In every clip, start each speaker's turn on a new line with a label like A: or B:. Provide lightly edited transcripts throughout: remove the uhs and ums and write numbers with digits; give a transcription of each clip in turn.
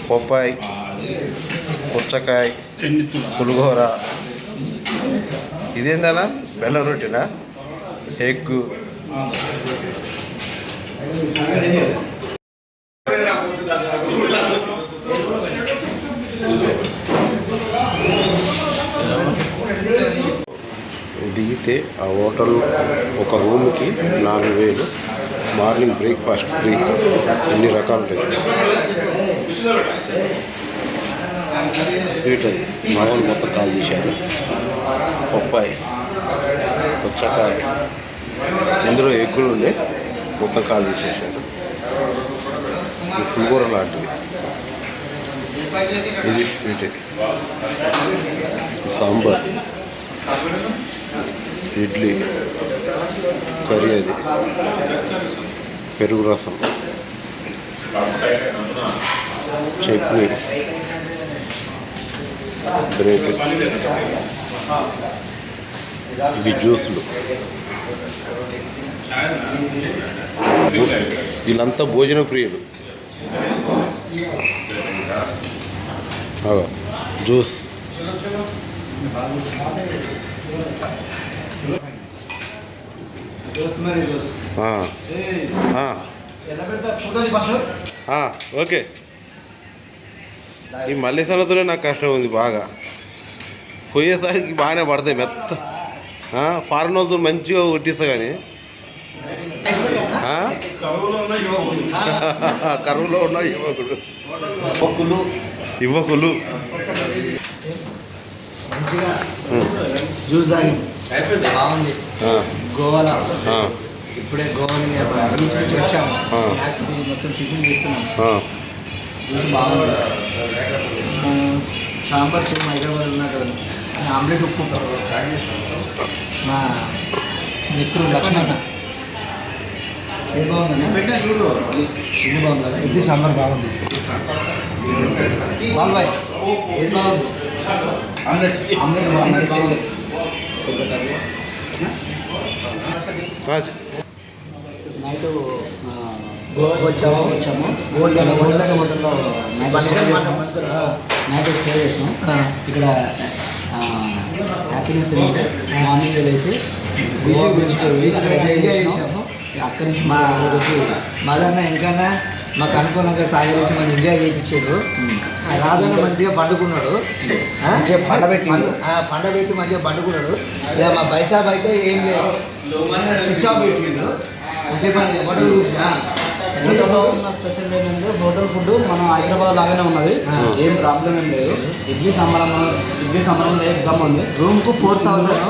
A: పొప్పాయి, పుచ్చకాయ, పులిహోర. ఇదేందన్నా బెల్లం రొట్టెనా? ఎగ్. దిగితే ఆ హోటల్ ఒక రూమ్కి 4000. Morning breakfast free. అన్ని రకాలు ఉంటాయి. స్వీట్ అది మామూలు మొత్తం కాల్ చేశారు. పప్పాయి, పుచ్చకాయ, ఇందులో ఎగ్గులు ఉండే మొత్తం కాల్ చేసేసారు. పులిహోర లాంటివి. ఇది స్వీట్. సాంబార్, ఇడ్లీ, కర్రీ, అది పెరుగు రసం, చట్నీ, బ్రెడ్, ఇవి జ్యూసులు. వీళ్ళంతా భోజన ప్రియులు. జ్యూస్. ఓకే. ఈ మల్లేశ్వరంతోనే నాకు కష్టం ఉంది బాగా. పోయేసరికి బాగానే పడతాయి మెత్త. ఫారెన్ వాళ్ళతో మంచిగా కొట్టిస్తా కానీ కరువులో ఉన్న యువకులు
B: మంచిగా జ్యూస్ తాగి బాగుంది. గోవాలో ఇప్పుడే గోవాని బీచ్ నుంచి వచ్చాము. మొత్తం టిఫిన్ చేస్తున్నాం. జ్యూస్ బాగుంది. సాంబార్ చిన్న హైదరాబాద్ ఉన్నట్టు ఆమ్లెట్ ఉప్పు. మా మిత్రుడు లక్ష్మణ ఏది బాగుంది పెట్టా చూడు. ఇది బాగుంది కదా. ఇడ్లీ సాంబార్ బాగుంది. బాగుంది. ఏది బాగుంది? ఆమ్లెట్ బాగుంది. నైట్ గోవాకి వచ్చాము. గోల్డ్ హోటల్లో నైట్ స్టే చేసాం. ఇక్కడ హ్యాపీనెస్ ఏంటంటే మార్నింగ్ వేసి బీచ్ ఎంజాయ్ చేసాము. అక్కడి నుంచి మా మదన్న ఇంకన్నా మాకు అనుకున్నాక సాగరించి మనం ఎంజాయ్ చేయించారు. రాజన్న మంచిగా పండుకున్నాడు. పండబెట్టి మంచిగా పండుకున్నాడు. ఇక మా బైసాబ్ అయితే ఏం లేదు, స్విచ్ ఆఫ్ పెట్టిండు. స్పెషల్ ఏంటంటే హోటల్ ఫుడ్ మనం హైదరాబాద్ లాగానే ఉన్నది. ఏం ప్రాబ్లం ఏం లేదు. ఇడ్లీ సంబరం ఎగ్జామ్ ఉంది. రూమ్కు 4000.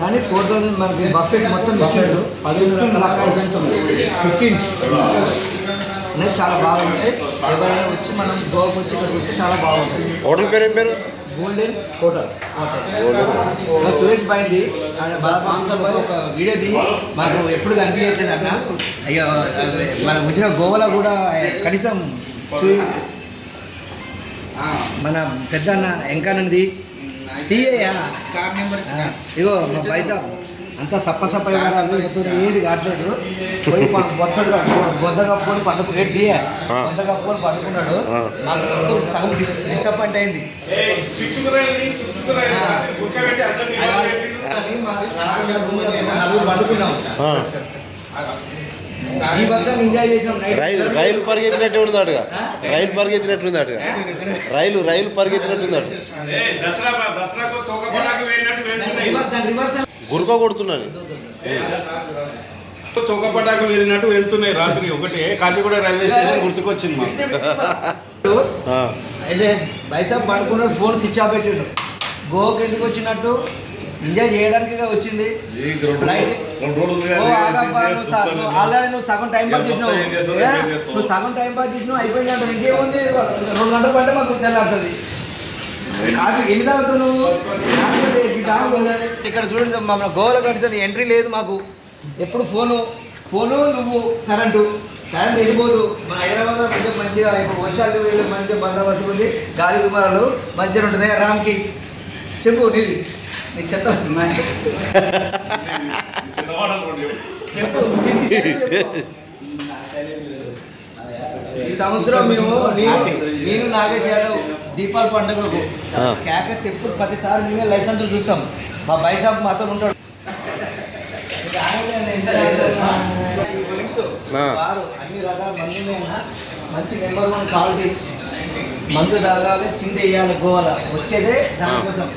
B: కానీ 4000 మనకి బఫెట్ మొత్తం ఇచ్చాడు. 15 రకాల ఫ్రెండ్స్ ఉన్నాయి. 15 అనేది చాలా బాగుంటాయి. ఎవరైనా వచ్చి మనం గోవాకి వచ్చి ఇక్కడికి వస్తే చాలా బాగుంటుంది.
A: హోటల్ పేరు ఏం పేరు?
B: Golden hotel. సురేష్ బాయింది ఒక వీడియోది మాకు ఎప్పుడు కనిపించట్లేదు అన్న. అయ్యో మన వచ్చిన గోవాలో కూడా కనీసం మన పెద్ద అన్న ఎంకానంది తీయా ఇగో మా పైసా అంతా సప్ప ఏది కావట్లేదు. పోయి బొద్ద కప్పుకొని పండుకున్నాడు. బొద్ద కప్పుకొని పండుకున్నాడు. నాకు మొత్తం సగం డిసప్పాయింట్ అయింది. పండుకున్నాం. ఈ బస్సు ఎంజాయ్ చేసాం.
A: రైలు పరిగెత్తినట్టు ఉందట్టుగా. రైలు పరిగెత్తినట్టు గురుక కొడుతున్నాను.
C: తొక్క పటాకులు వెళ్ళినట్టు వెళ్తున్నాయి. రాత్రి ఒకటి కాచిగూడ రైల్వే స్టేషన్ గుర్తుకొచ్చింది మాకు.
B: బైసాబ్ పడుకున్నాడు. ఫోన్ స్విచ్ ఆఫ్ పెట్టిండు. గోవాకి ఎందుకు వచ్చినట్టు ఎంజాయ్ చేయడానికి వచ్చింది. ఫ్లైట్ ఆల్రెడీ నువ్వు సగం టైం పాస్ చేసినావు. అయిపోయిందంటే ఇంకేముంది. 2 గంటల పడితే మాకు తెల్లారుతుంది. కాదు ఎన్ని తాగుతావు నువ్వు? ఇక్కడ చూడండి మన గోవాలో కట్టిన ఎంట్రీ లేదు మాకు. ఎప్పుడు ఫోను నువ్వు కరెంటు వెళ్ళిపోదు. మన హైదరాబాద్లో మంచిగా ఇప్పుడు వర్షాలు వీళ్ళు మంచిగా బందోబస్తు ఉంది. గాలి దుమారాలు మంచిగా ఉంటుంది. రామ్కి చెప్పు నీది నీ చెత్త చెప్పు ఈ సంవత్సరం మేము నేను నాగేష్ యాదవ్ దీపావళి పండుగకు క్యాకర్స్ ఎప్పుడు ప్రతిసారి మేమే లైసెన్సులు చూస్తాం. మా బైసాబ్ మాతో ఉంటాడు. వారు అన్ని రకాల మందులైనా మంచి నెంబర్ 1 క్వాలిటీ మందు తాగాలి, సింధు వేయాలి, గోవాల వచ్చేదే దానికోసం.